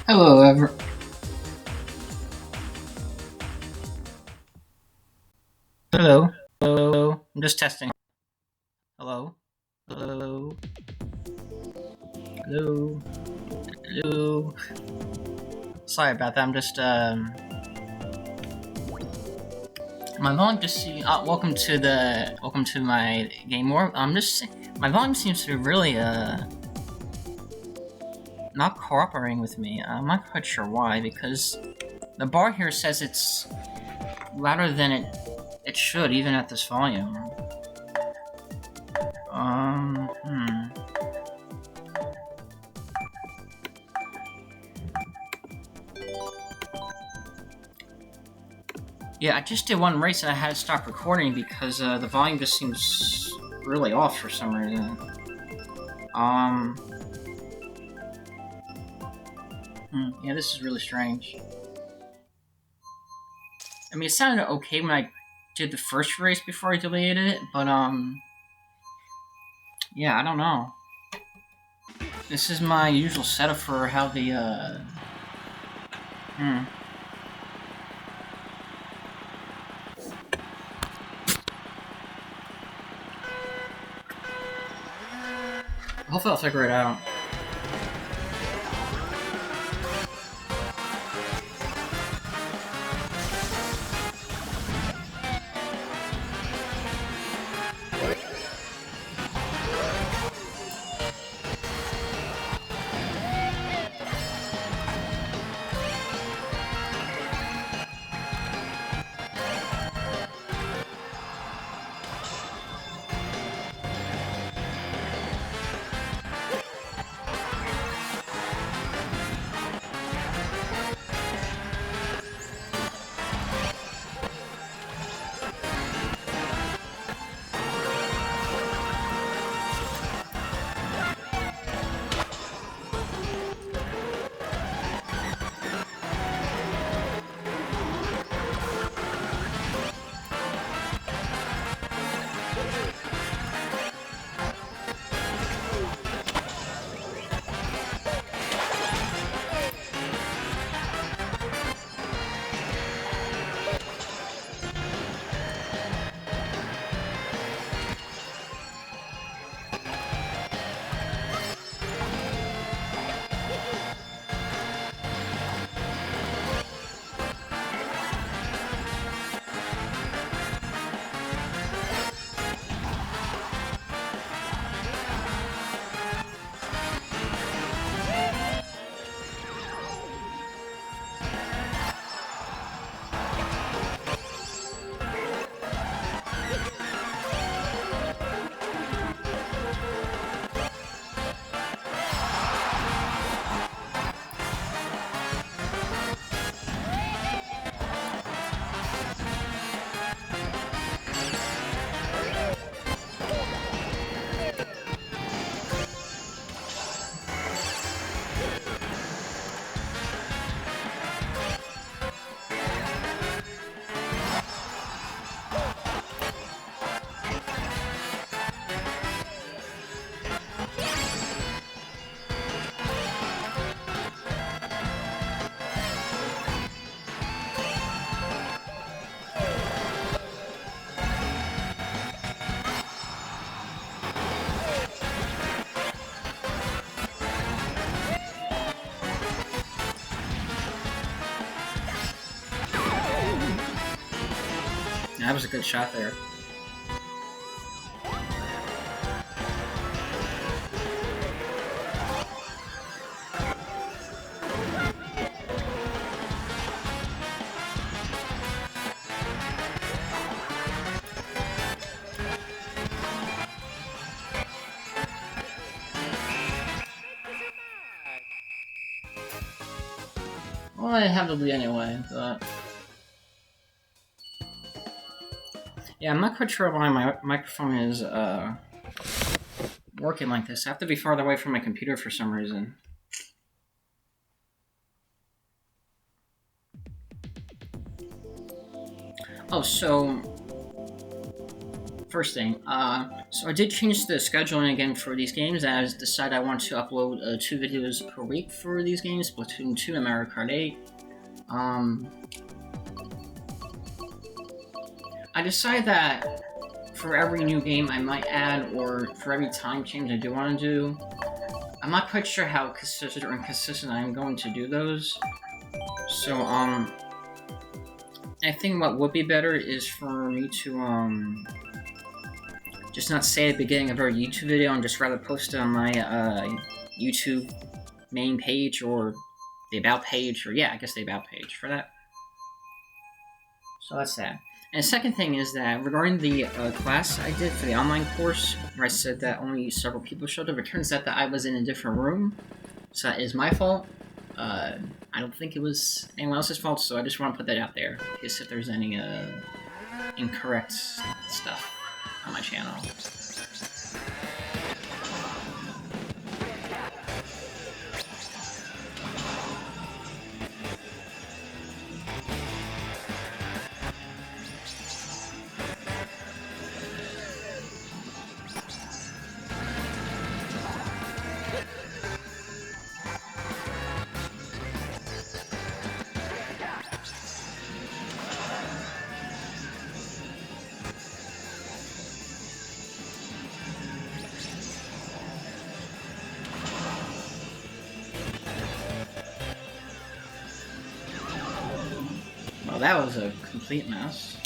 Hello, ever. Hello. Hello. I'm just testing. Hello. Hello. Hello. Hello. Sorry about that. I'm just my volume just welcome to my game more. I'm just my volume seems to be really not cooperating with me. I'm not quite sure why because the bar here says it's louder than it should even at this volume. Hmm. Yeah, I just did one race and I had to stop recording because the volume just seems really off for some reason. Um, yeah, this is really strange. I mean, it sounded okay when I did the first race before I deleted it, but yeah, I don't know. This is my usual setup for how the hmm. Hopefully, I'll figure it out. That was a good shot there. Well, I have to be anyway, but yeah, I'm not quite sure why my microphone is working like this. I have to be farther away from my computer for some reason. Oh, so first thing, so I did change the scheduling again for these games. I decided I want to upload 2 videos per week for these games, Splatoon 2 and Mario Kart 8. I decided that for every new game I might add, or for every time change I do want to do, I'm not quite sure how consistent or inconsistent I'm going to do those. So, I think what would be better is for me to, just not say at the beginning of every YouTube video and just rather post it on my, YouTube main page or the About page, or yeah, I guess the About page for that. So that's that. And the second thing is that regarding the class I did for the online course, where I said that only several people showed up, it turns out that I was in a different room, so that is my fault. I don't think it was anyone else's fault, so I just want to put that out there, in case if there's any incorrect stuff on my channel. Well, that was a complete mess.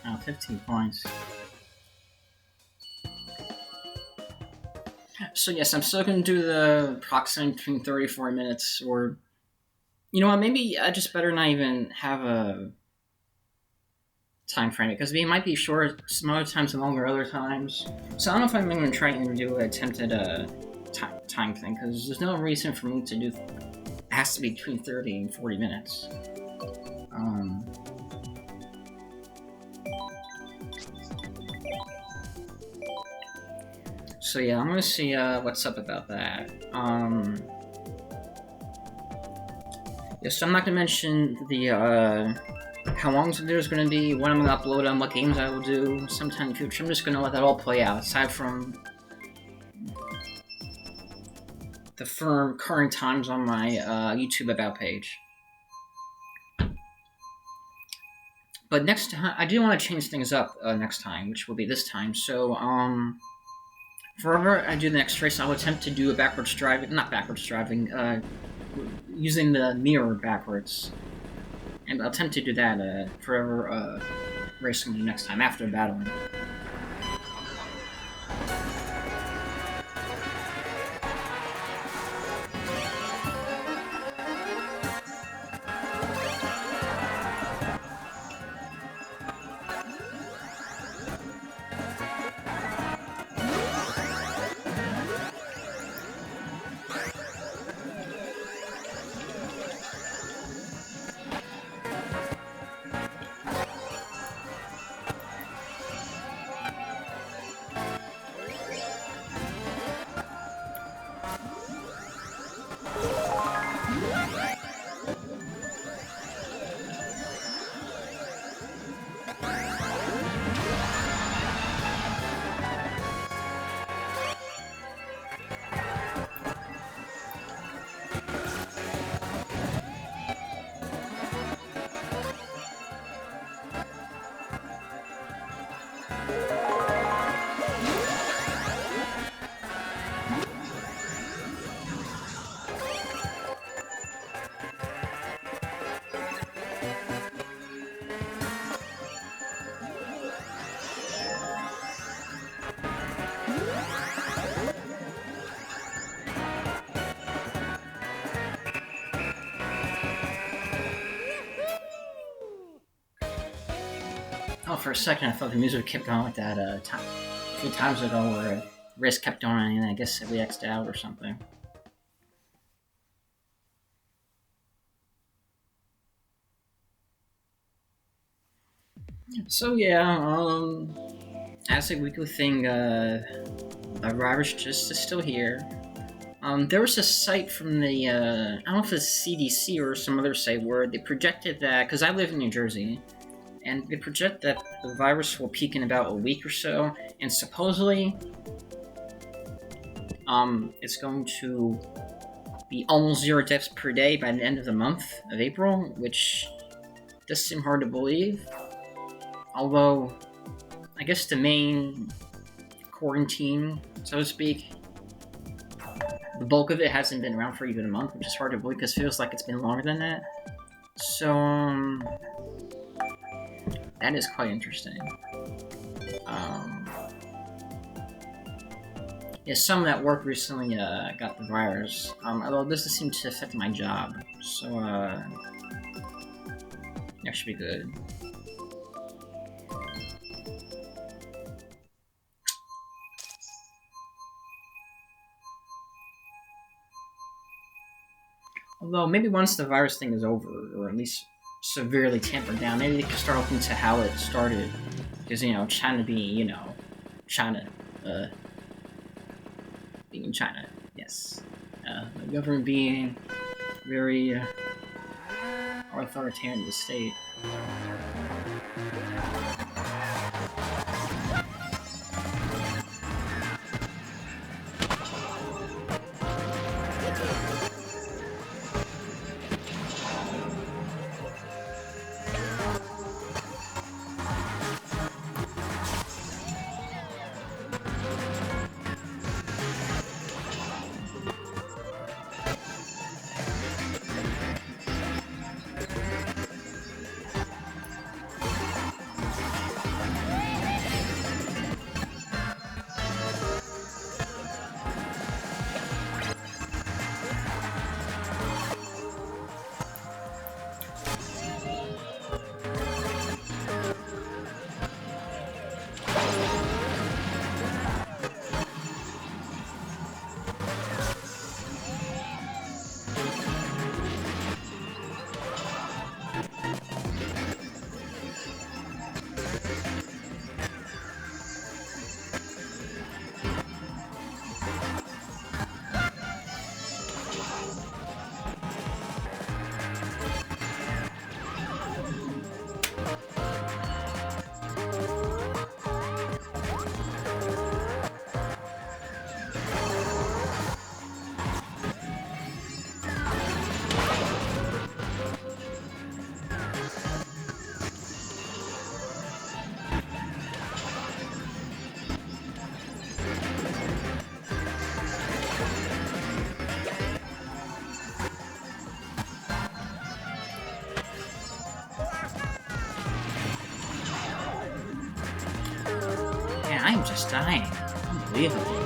Oh, 15 points. So yes, I'm still going to do the approximately between 30 to 40 minutes, or... You know what, maybe I just better not even have a time frame, because it might be short some other times and longer other times. So I don't know if I'm going to try and do an attempted time thing, because there's no reason for me to do... It has to be between 30 and 40 minutes. So yeah, I'm gonna see what's up about that. Yeah, so I'm not gonna mention the how long the video is gonna be, when I'm gonna upload them, what games I will do sometime in the future. I'm just gonna let that all play out, aside from the current times on my YouTube About page. But next time, I do want to change things up next time, which will be this time. So, forever I do the next race, I'll attempt to do a backwards driving, not backwards driving, using the mirror backwards. And I'll attempt to do that forever racing next time, after battling. Oh, for a second I thought the music kept going like that a few times ago where Riz kept on and I guess we X'd out or something. So yeah, as a weekly thing, Irish just is still here. There was a site from the, I don't know if it's CDC or some other site where they projected that, because I live in New Jersey, and they project that the virus will peak in about a week or so, and supposedly, it's going to be almost 0 deaths per day by the end of the month of April, which does seem hard to believe. Although, I guess the main quarantine, so to speak, the bulk of it hasn't been around for even a month, which is hard to believe because it feels like it's been longer than that. So, that is quite interesting. Yeah, some at work recently got the virus, although it doesn't seem to affect my job, so that should be good. Although, maybe once the virus thing is over, or at least severely tampered down, maybe they can start looking to how it started. Because, China being, China, being China, yes. The government being very authoritarian in the state. I'm just dying. Unbelievable.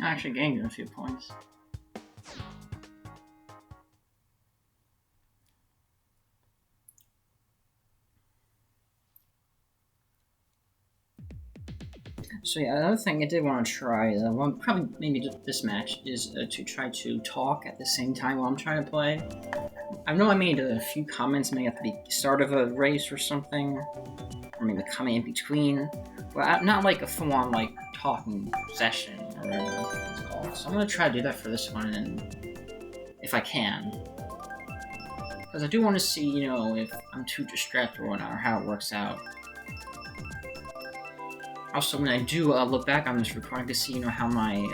I actually gained a few points. So yeah, another thing I did want to try, well, probably maybe this match, is to try to talk at the same time while I'm trying to play. I know I made a few comments maybe at the start of a race or something, or maybe a comment in between, but not like a full-on like talking session or whatever it's called. So I'm gonna try to do that for this one, and if I can, because I do want to see, you know, if I'm too distracted or whatnot, or how it works out. Also, when I do look back on this recording, to see, you know, how my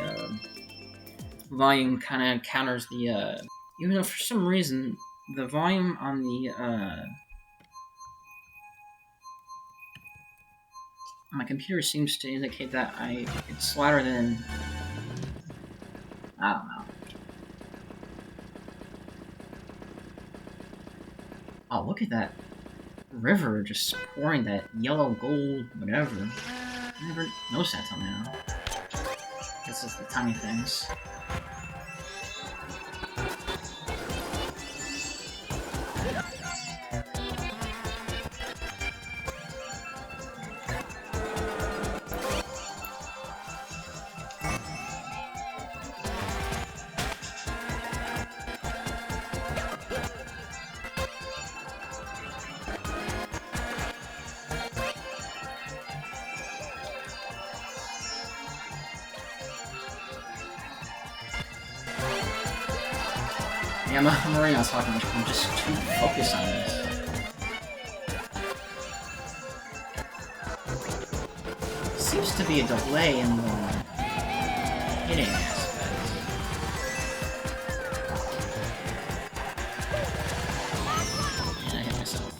volume kind of counters the, even though for some reason the volume on the my computer seems to indicate that it's louder than, I don't know. Oh, look at that river just pouring that yellow gold whatever. I never noticed that till now. Guess it's the tiny things. Yeah, I'm already not talking much, I'm just too focused on this. Seems to be a delay in the hitting aspect. Yeah, I hit myself.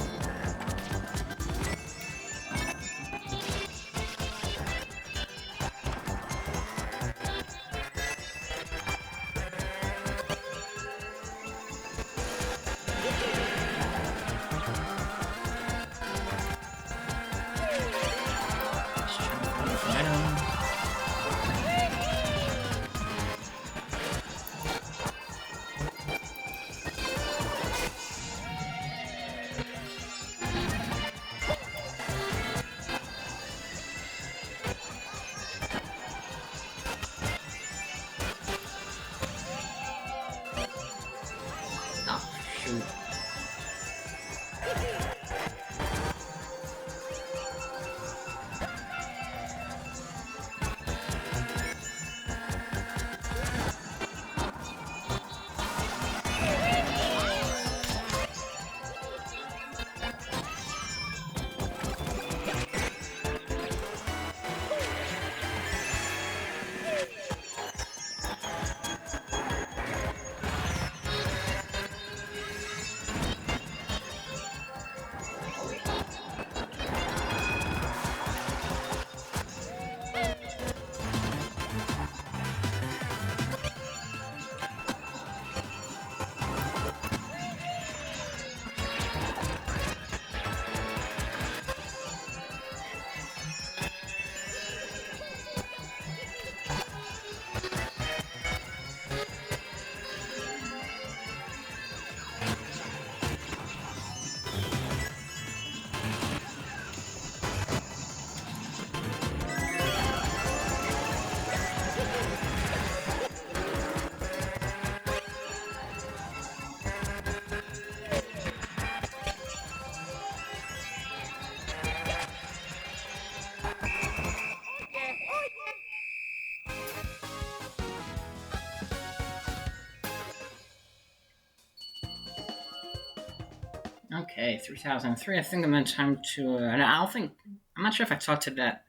Okay, 3003. I think I'm in time to. And I don't think. I'm not sure if I talked to that.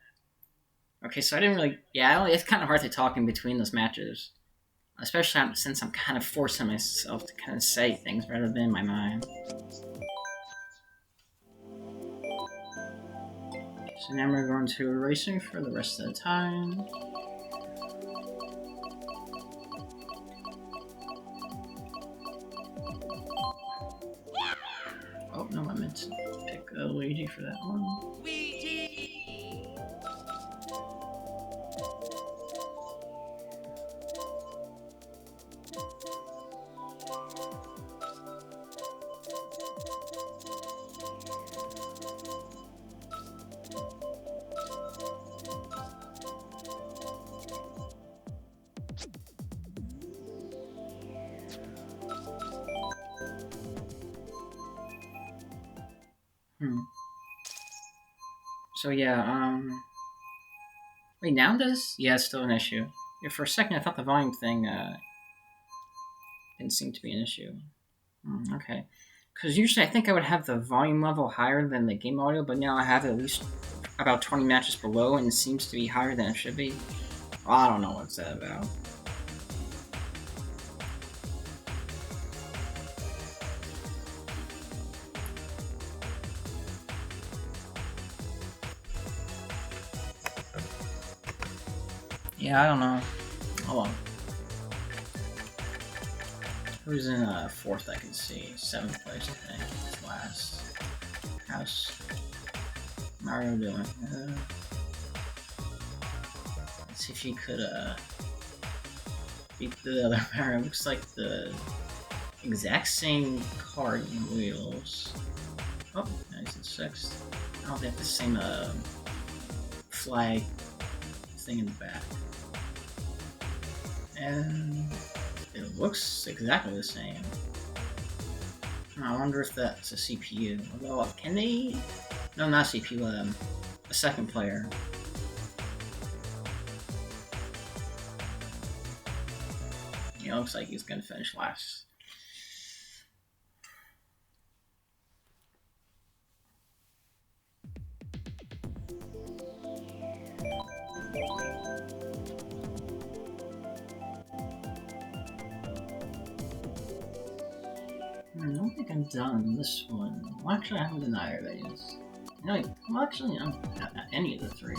Okay, so I didn't really. Yeah, it's kind of hard to talk in between those matches. Especially since I'm kind of forcing myself to kind of say things rather than in my mind. So now we're going to racing for the rest of the time. Oh, no, I meant to pick Luigi for that one. Luigi! So yeah, wait, now does? Yeah, it's still an issue. Yeah, for a second I thought the volume thing, didn't seem to be an issue. Okay. Because usually I think I would have the volume level higher than the game audio, but now I have it at least about 20 matches below, and it seems to be higher than it should be. Well, I don't know what's that about. Yeah, I don't know. Hold on. Who's in 4th I can see? 7th place, I think. It's last. How's Mario doing? Let's see if he could beat the other Mario. Looks like the exact same card and wheels. Oh, nice in 6th. I don't think the same flag thing in the back. And it looks exactly the same. I wonder if that's a CPU. Although, can they? No, not CPU. A second player. Yeah, looks like he's gonna finish last. I don't think I'm done this one. Well, actually, I haven't done either of these. No, well, actually, I'm not any of the 3.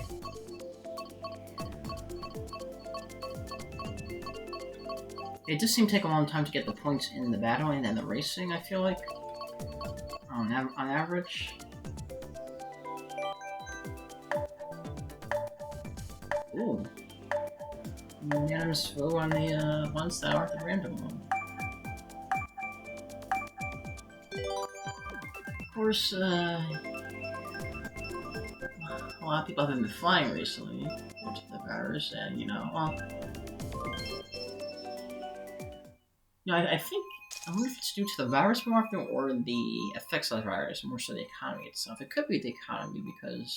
It does seem to take a long time to get the points in the battling and the racing, I feel like. On average. Ooh. Unanimous vote on the ones that aren't the random one. Of course, a lot of people haven't been flying recently due to the virus, and well, I think I wonder if it's due to the virus more often or the effects of the virus more so the economy itself. It could be the economy because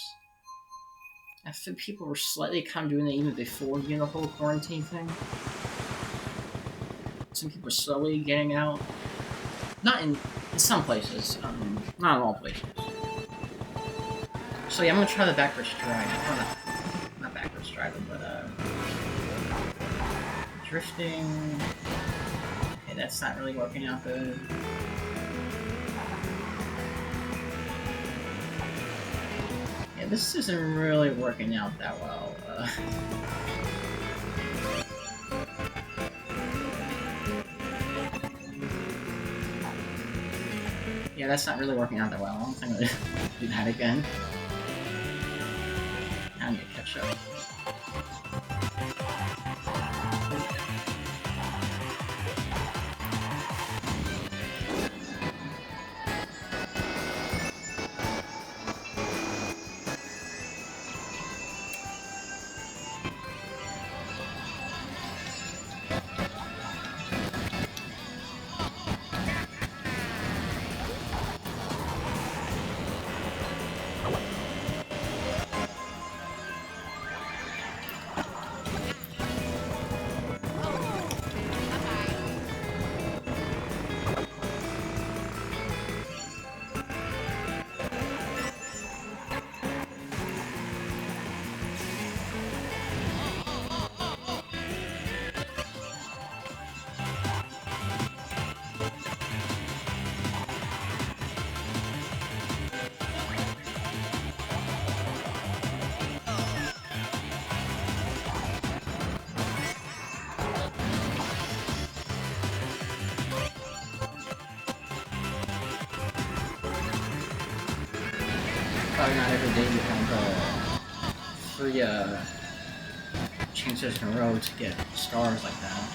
I think people were slightly kind of doing it even before the whole quarantine thing. Some people were slowly getting out. Not in some places, not in all places. So yeah, I'm gonna try the backwards drive. Oh, not backwards driving, but drifting. Okay, that's not really working out good. Yeah, this isn't really working out that well. Yeah, that's not really working out that well. I don't think I'm gonna do that again. Now I need to catch up. probably not every day you have 3 chances in a row to get stars like that.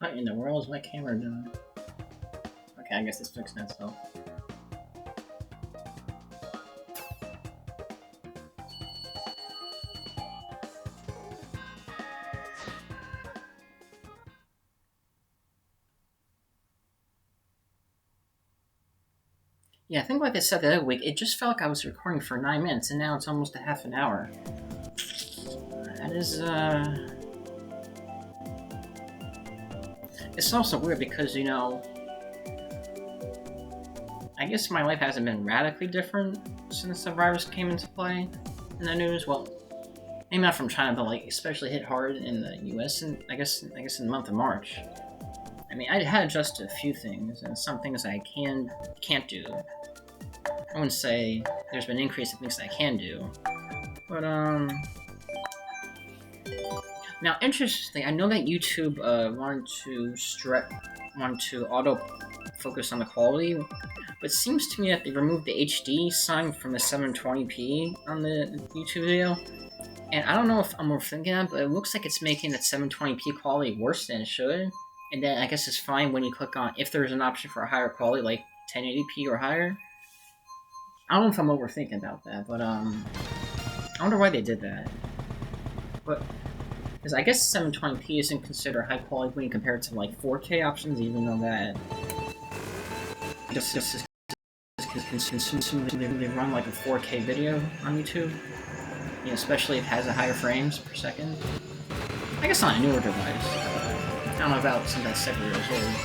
What in the world is my camera doing? Okay, I guess it's fixing itself. Yeah, I think like I said the other week, it just felt like I was recording for 9 minutes, and now it's almost a half an hour. That is, It's also weird because, you know, I guess my life hasn't been radically different since the virus came into play in the news. Well, maybe not from China, but like especially hit hard in the U.S. and I guess in the month of March. I mean, I had adjusted a few things, and some things I can't do. I wouldn't say there's been an increase in things that I can do, but now interestingly, I know that YouTube wanted to auto focus on the quality, but it seems to me that they removed the HD sign from the 720p on the YouTube video. And I don't know if I'm overthinking that, but it looks like it's making that 720p quality worse than it should. And then I guess it's fine when you click on, if there's an option for a higher quality, like 1080p or higher. I don't know if I'm overthinking about that, but I wonder why they did that. But, because I guess 720p isn't considered high quality when you compare it to like 4K options, even though that just they run like a 4K video on YouTube. You know, especially if it has a higher frames per second. I guess on a newer device. I don't know about something that's 7 years old.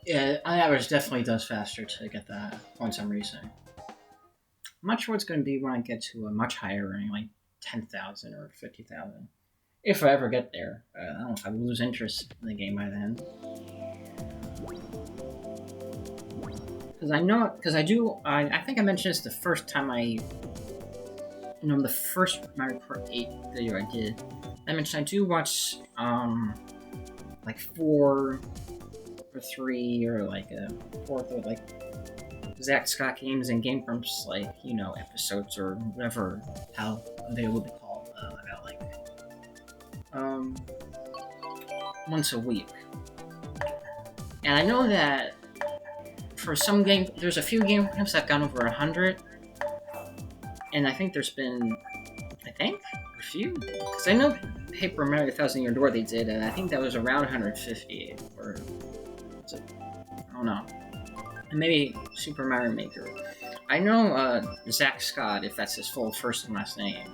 Yeah, on average, definitely does faster to get the points I'm reaching. I'm not sure what's going to be when I get to a much higher rank, like 10,000 or 50,000. If I ever get there. I don't know if I lose interest in the game by then. Because I think I mentioned this the first time the first Mario Kart 8 video I did. I mentioned I do watch, like 4 or 3 or like a 4th or like Zach Scott games and Game Grumps, like, episodes or whatever, how they would be called, about like, once a week. And I know that for some game, there's a few Game Grumps that have gone over 100, and I think there's been, a few? Because I know Paper Mario 1000 Year Door they did, and I think that was around 150, or, I don't know. And maybe Super Mario Maker. I know Zach Scott, if that's his full first and last name.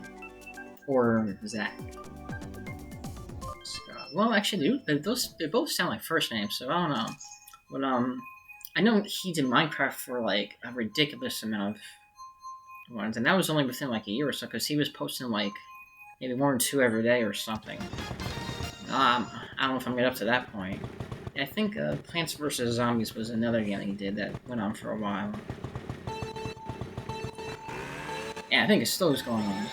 Or Zach Scott. Well, actually, they both sound like first names, so I don't know. But I know he did Minecraft for like a ridiculous amount of ones, and that was only within like a year or so, because he was posting like maybe 1 or 2 every day or something. I don't know if I'm gonna get up to that point. I think Plants vs. Zombies was another game that he did that went on for a while. Yeah, I think it still is going on.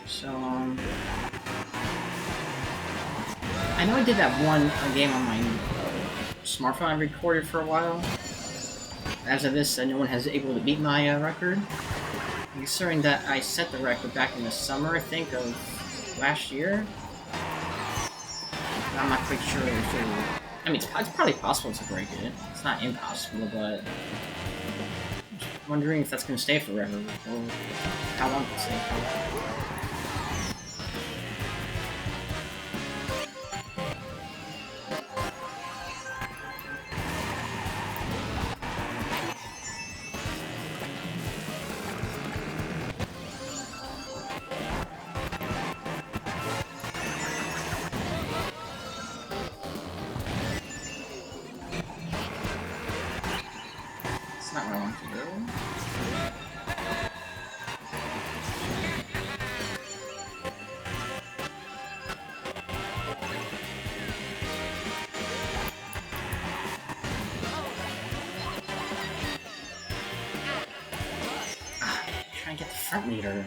So, I know I did that one game on my smartphone I recorded for a while. As of this, no one has been able to beat my record. Considering that I set the record back in the summer, I think, of last year. I'm not quite sure if it... I mean, it's probably possible to break it. It's not impossible, but... I'm wondering if that's going to stay forever, or how long it'll stay for. Get the front leader.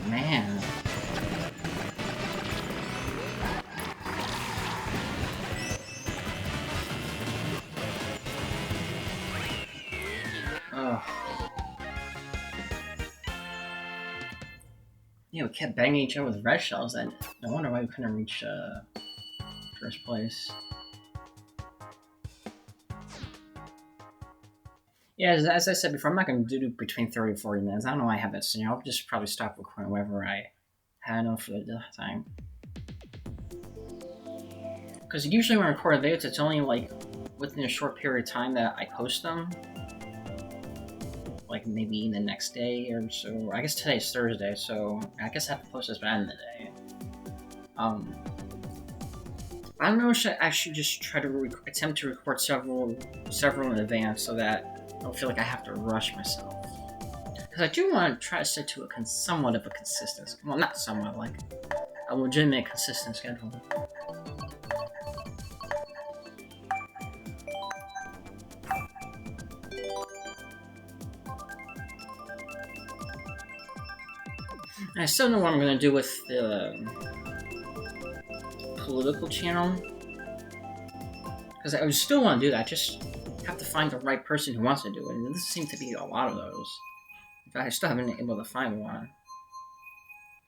Man. Ugh. Yeah, we kept banging each other with red shells, and no wonder why we couldn't reach first place. Yeah, as I said before, I'm not going to do between 30 and 40 minutes. I don't know why I have that scenario. I'll just probably stop recording whenever I had enough for the time. Because usually when I record videos, it's only like within a short period of time that I post them. Like maybe the next day or so. I guess today's Thursday, so I guess I have to post this by the end of the day. I don't know if I should just try to attempt to record several in advance so that I don't feel like I have to rush myself. Because I do want to try to stick to somewhat of a consistent, well, not somewhat, like a legitimate consistent schedule. I still know what I'm going to do with the political channel. Because I still want to do that, just have to find the right person who wants to do it. And this seems to be a lot of those. In fact, I still haven't been able to find one.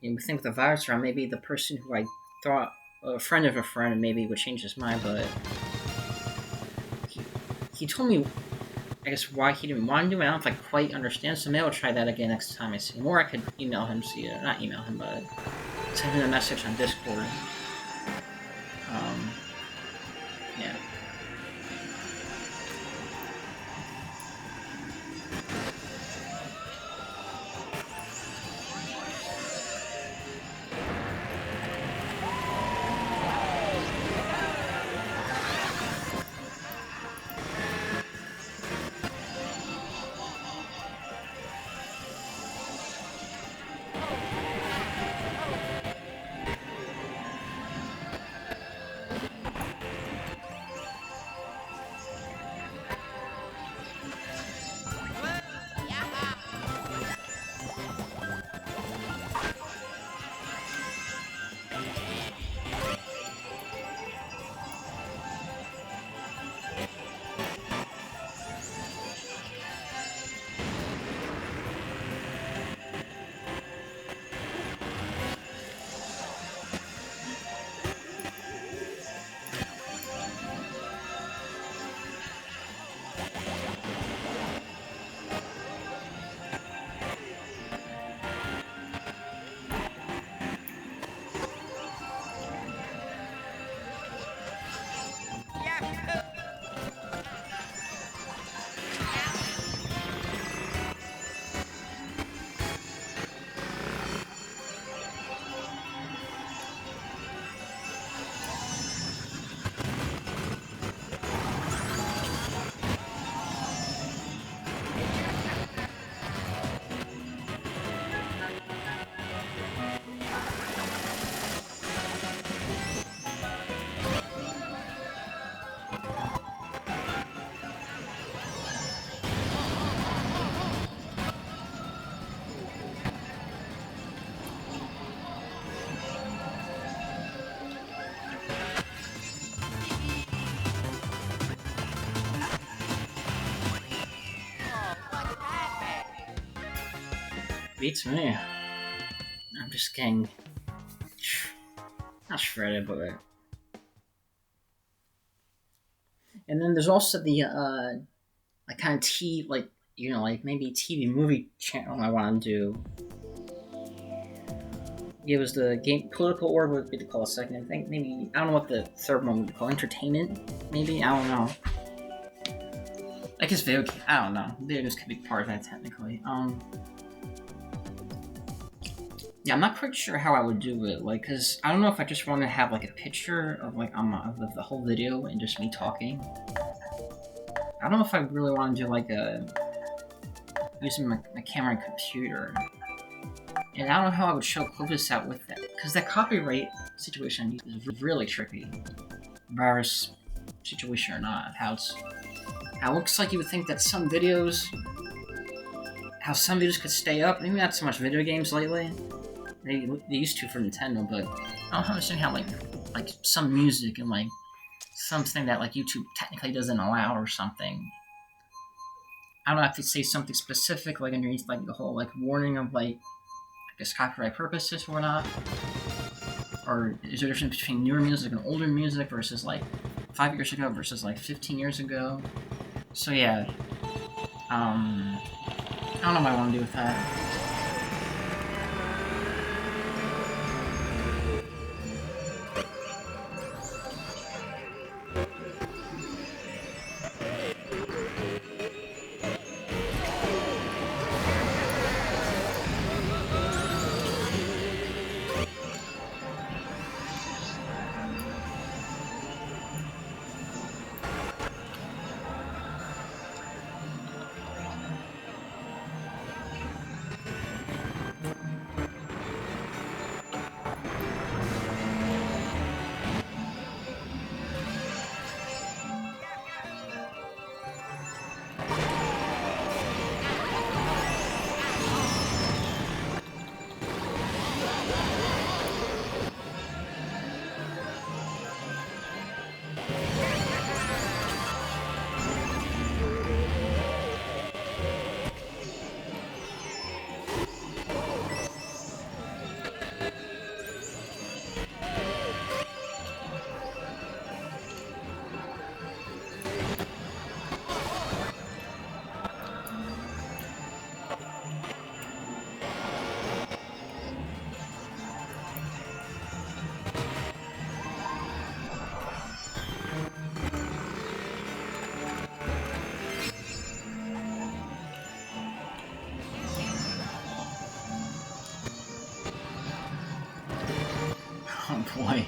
You would think with the virus around, maybe the person who I thought a friend of a friend maybe would change his mind, but he told me I guess why he didn't want to do it, I don't know if I quite understand, so maybe I'll try that again next time I see him. Or I could email him, see it. Not email him, but send him a message on Discord. Yeah. Beats me. I'm just getting not shredded, but and then there's also the like kind of like maybe TV movie channel I want to do. It was the game political org would be to call a second. I think maybe I don't know what the third one would be called. Entertainment, maybe I don't know. I guess video. I don't know. Video games could be part of that technically. Yeah, I'm not quite sure how I would do it. Like, cause I don't know if I just want to have like a picture of like of the whole video and just me talking. I don't know if I really want to do like using my camera and computer. And I don't know how I would show Clovis out with that, because that copyright situation is really tricky. Virus situation or not, how it looks like you would think that some videos could stay up. Maybe not so much video games lately. They used to for Nintendo, but I don't understand how like some music and like something that like YouTube technically doesn't allow or something. I don't know if it say something specific like underneath like the whole like warning of like I guess copyright purposes or not. Or is there a difference between newer music and older music versus like 5 years ago versus like 15 years ago? So yeah, I don't know what I want to do with that. boy.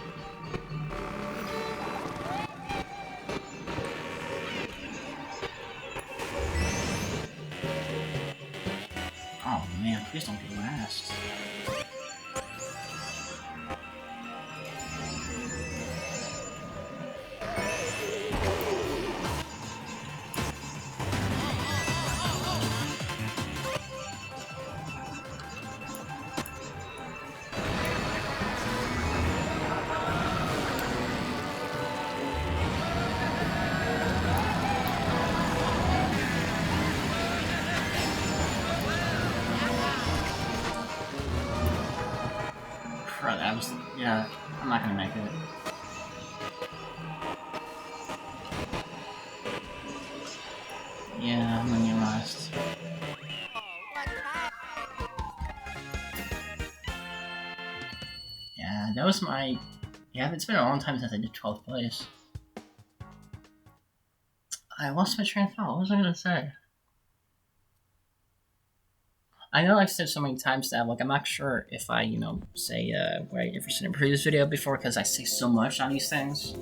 Oh man, please don't be last. Crud, that was... yeah, I'm not gonna make it. Yeah, I'm gonna get last. Yeah, that was my... yeah, it's been a long time since I did 12th place. I lost my train of thought. What was I gonna say? I know I've said so many times that, like, I'm not sure if I, say, what I ever said in a previous video before, because I say so much on these things.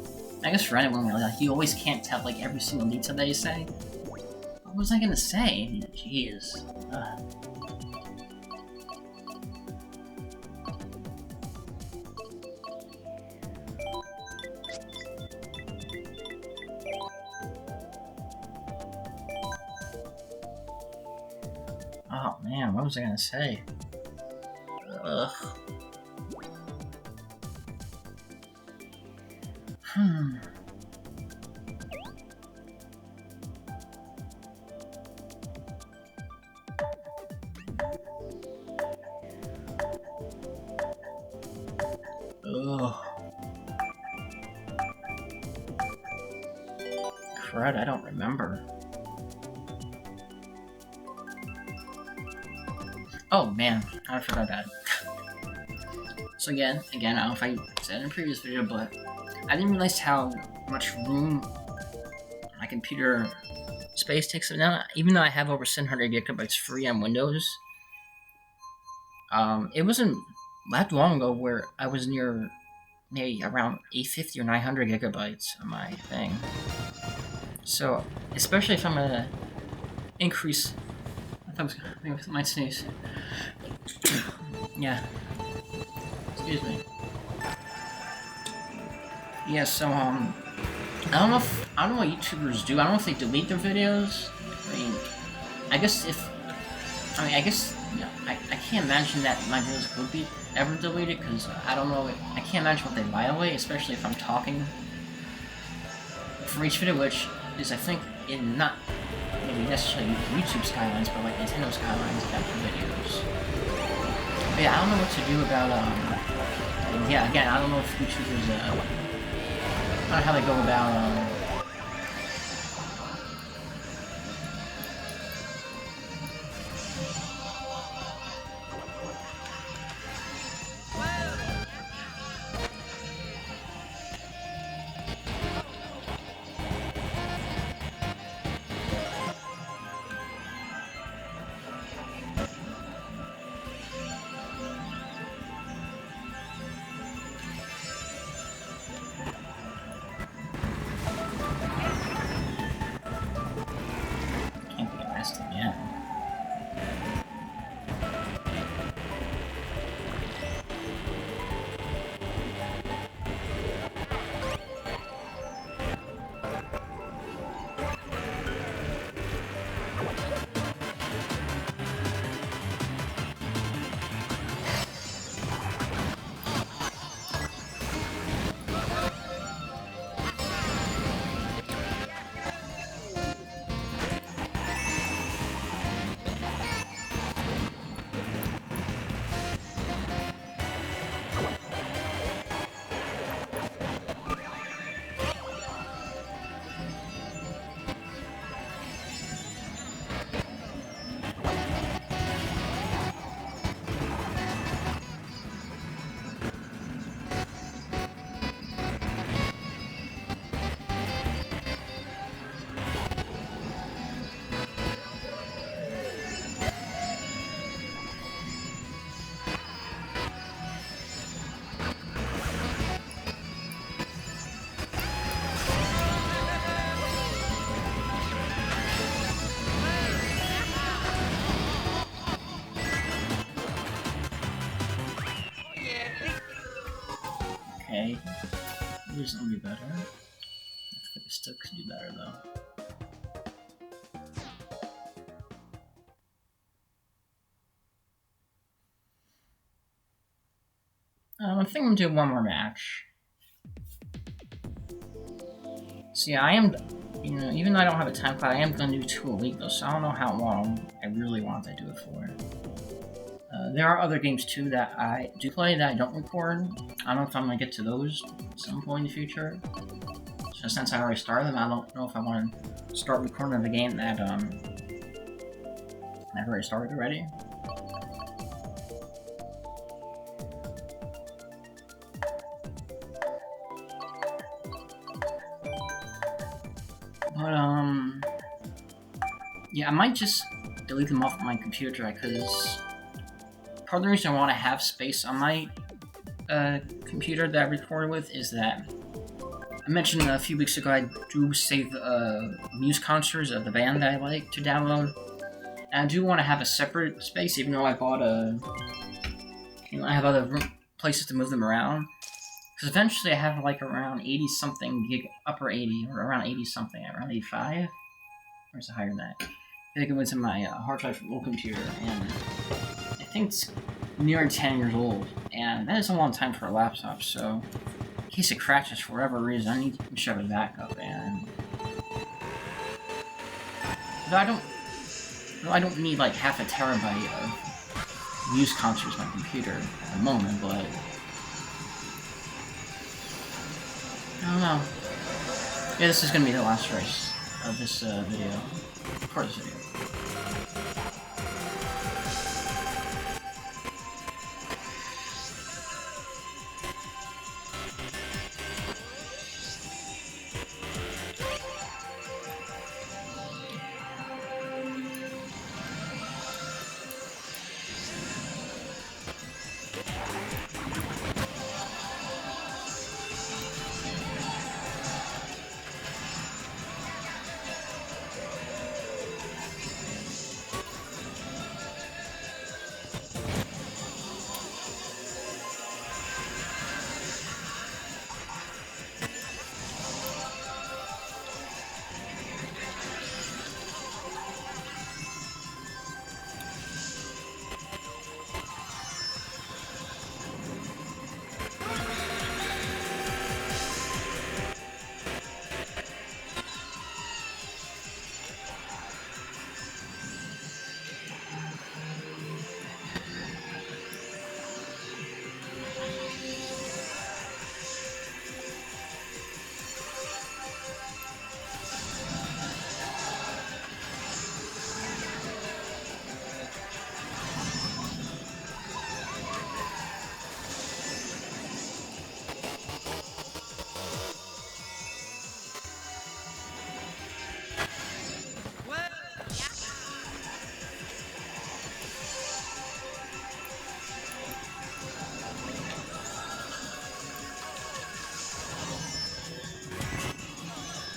I guess for anyone, really, like, you always can't tell, like, every single detail that you say. What was I gonna say? Jeez. Oh, man, what was I gonna say? Ugh. Ugh. Crud, I don't remember. Oh man, I forgot that. So again, I don't know if I said in a previous video, but I didn't realize how much room my computer space takes up now. Even though I have over 700 gigabytes free on Windows, it wasn't that long ago where I was near maybe around 850 or 900 gigabytes on my thing. So, especially if I'm gonna increase... I might sneeze. Yeah. Excuse me. Yeah, so, I don't know what YouTubers do. I don't know if they delete their videos. I mean, I guess, yeah, I can't imagine that my videos would be ever deleted, because I don't know, I can't imagine what they violate, especially if I'm talking for each video, which is, I think, in not maybe necessarily YouTube skylines, but like Nintendo skylines after videos. But yeah, I don't know what to do about, yeah, again, I don't know if YouTubers, I don't know how they go about, okay. It isn't be better. I think it still could do better though. I think I'm gonna do one more match. See, I am, even though I don't have a time clock, I am gonna do 2 a week though, so I don't know how long I really want to do it for. There are other games too that I do play that I don't record. I don't know if I'm gonna get to those at some point in the future. So since I already started them, I don't know if I want to start recording the game that I've already started already. But yeah, I might just delete them off my computer because part of the reason I want to have space on my computer that I recorded with is that I mentioned a few weeks ago I do save music concerts of the band that I like to download. And I do want to have a separate space, even though I bought I have other places to move them around. Because eventually I have like around 80 something gig, upper 80, or around 80 something, around 85? Or is it higher than that? I think it was in my hard drive from old computer, and I think it's near 10 years old, and that is a long time for a laptop, so in case it crashes for whatever reason, I need to shove it back up, and I don't need like half a terabyte of music concerts on my computer at the moment, but I don't know. Yeah, this is gonna be the last race of this video, for this video.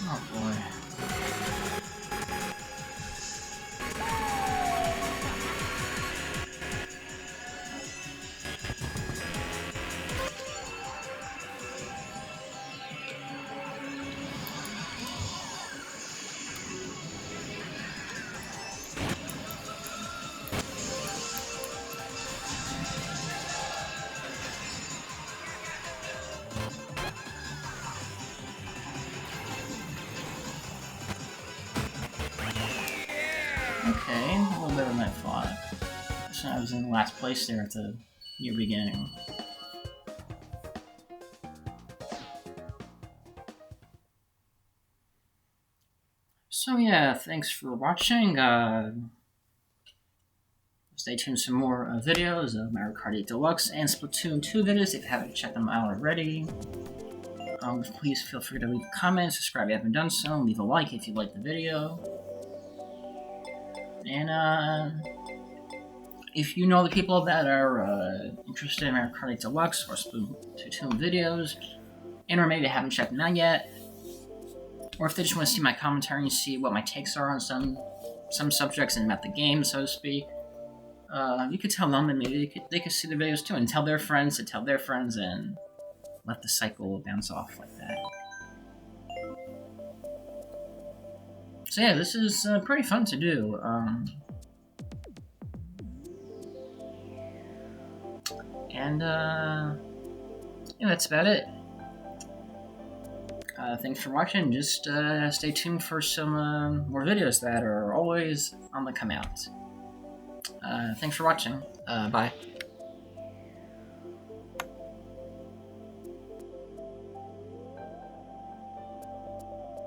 Oh boy. Okay, a little better than I thought. So I was in last place there at the near beginning. So yeah, thanks for watching. Stay tuned for some more videos of Mario Kart 8 Deluxe and Splatoon 2 videos if you haven't checked them out already. Please feel free to leave a comment, subscribe if you haven't done so, and leave a like if you liked the video. And if you know the people that are interested in Mario Kart 8 Deluxe or Splatoon videos, and or maybe haven't checked them out yet, or if they just want to see my commentary and see what my takes are on some subjects and about the game, so to speak, you could tell them, and maybe they could see the videos too, and tell their friends to tell their friends, and let the cycle bounce off like that. So yeah, this is pretty fun to do. Yeah, that's about it. Thanks for watching. Just stay tuned for some more videos that are always on the come out. Thanks for watching. Bye.